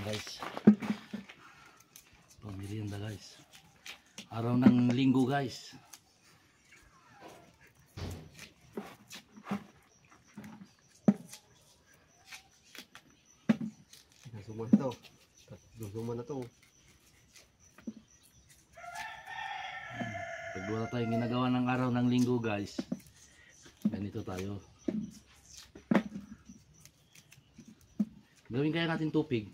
Guys, pamerienda guys, araw ng linggo guys. Nasuman to, nasuman na to. Pag wala tayong ginagawa ng araw ng linggo guys, ganito tayo. Gawin kaya natin tupig.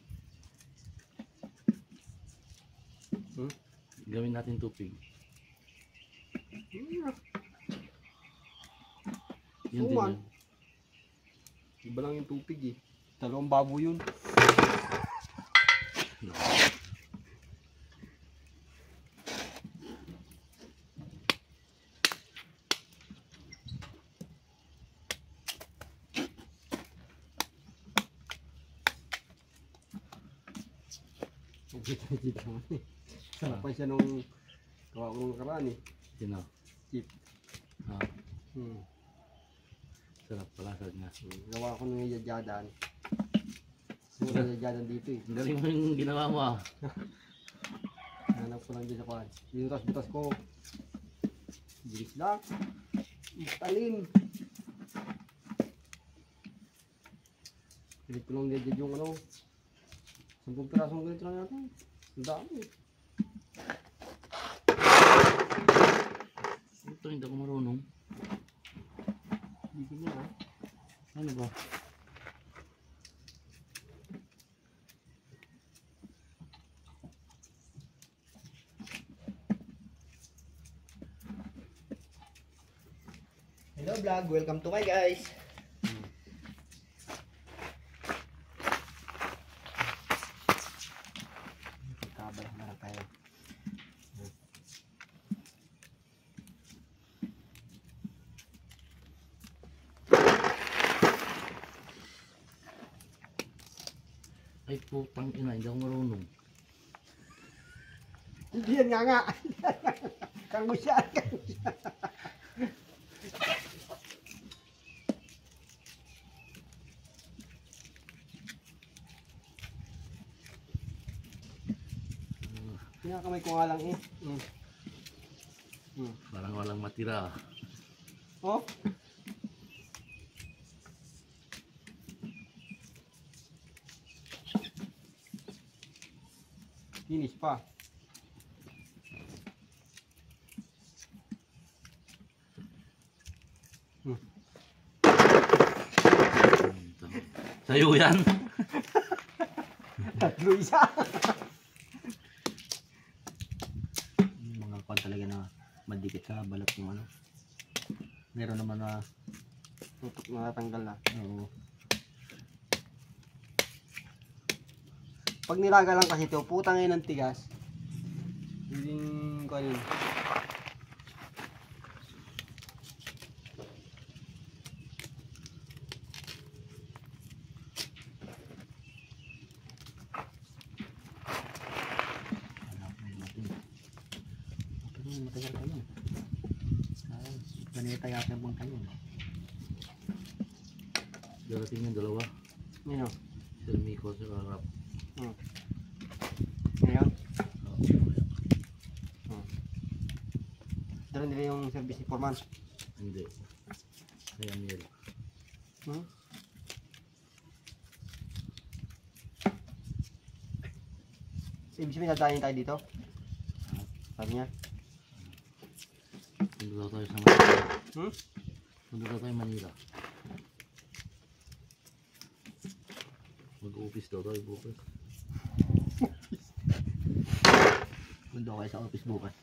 Gawin natin tupig. Yun din yun. Iba lang yung tupig eh. Dalawang babo yun. Sarap pa siya nung gawa ko nung nakaraan eh. Sino? Chip. Ah, Hmm. sarap pala sa nga. Gawa ko nung yadyadan. Yung yadyadan dito eh. Ang galing mo yung ginawa mo ah. Hanap ko lang dyan sa kuhan. Binutas-butas ko. Bilis lang. Talim. Pilit ko lang yadjad yung ano. 10 pirasong ganito lang natin. Ang dami. Ito hindi ako marunong. Hindi ko niya ha. Ano ba? Hello vlog, welcome to my guys. Kabel na lang tayo. Ay putang ina, hindi ako marunong. Hindi yan nga. Kangusyan. Pinakamay ko nga lang eh. Parang walang matira. Oh. Finish pa. Sa'yo yan? Tatlo isa. Mga kwan talaga na madikit sa balat ng ano. Meron naman na Tutok na natanggal na. oo. Pag nilaga lang kasi ito, putang ngayon ng tigas. Hindi ko ano yun. Pero matagal pa yun. Ganito yata yung bangka yun. Darating yung dalawa. Yun o. Sir Miko, Sir Arap. Ngayon. Oh, Dala nila yung service ni Foreman. hindi. Kaya Amiel. Ibig sabihin nadayin tayo dito. Sabi niya. Punta daw tayo sa Manila. Punta daw tayo Manila. Mag-office daw tayo bukas. Mundo kayo sa office bukas.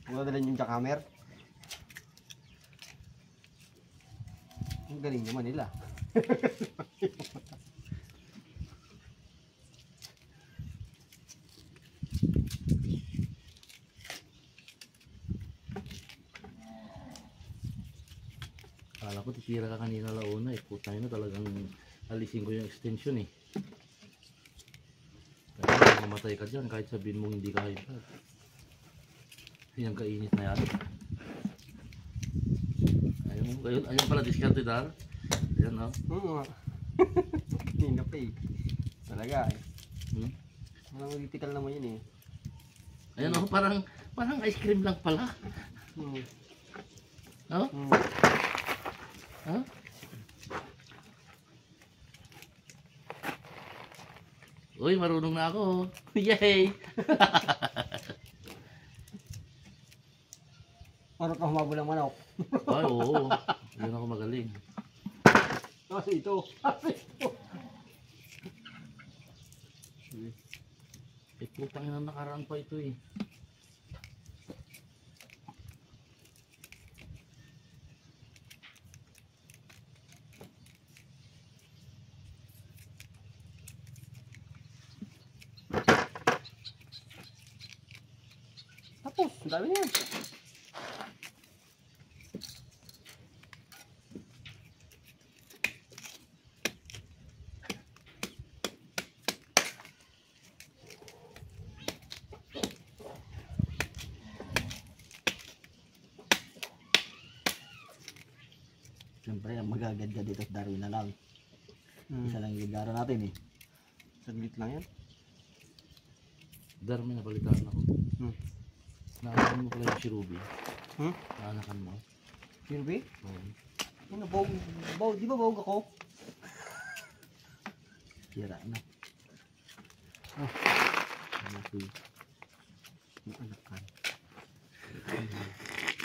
Kung nadalhin yung jackhammer. Ang galing naman nila. Akala ko titira ka kanina launa eh. Putay na talagang alisin ko yung extension eh. Kaya mamatay ka dyan kahit sabihin mong hindi kaya. Yan kainit na yan. Ayun pala diskarte dahil. Ayan o. Oo nga. Hindi na pa eh. Talaga eh. Hmm? Walang critical naman yun eh. Ayan oh, parang ice cream lang pala. Hmm. Oh? Hmm. Huh? Uy, marunong na ako. Yay! Parang ka humabol ng manok. Ay, oo. Yun ako magaling. Kasi ito. Eh, putang ina, nakaraan pa ito eh. Tapos, ang dami na yan. Siyempre, ang magagadya dito sa Darwin na lang. Isa lang yung gagara natin eh. Saglit lang yan. Darmi, napalitan ako. Hmm. Naanakan mo pala yung si Ruby. Hmm? Naanakan mo. Kirby? Oo. Ano, bawg, di ba bawg ako? Sira na. Oh. Ano po yun? Ang anak ka.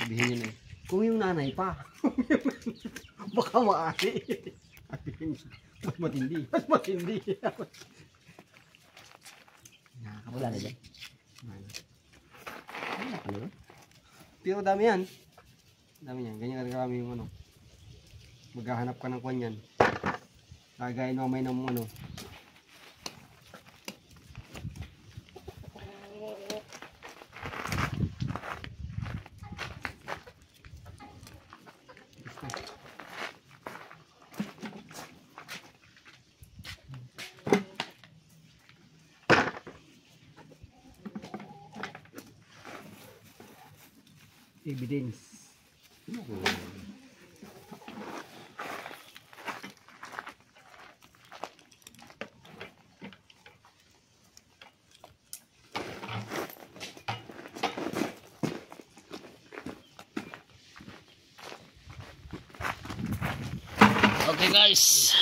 Sabihin nyo na eh. Kung yung nanay pa. Baka maari. Sabihin nyo. Mas matindi. Mas matindi. Wala na dyan. Wala pala yun. Pero dami yan. Dami yan. Ganyan kami yung ano. Maghahanap ka ng kwan yan. Kagayin mo may ng ano. Evidence. Okay guys.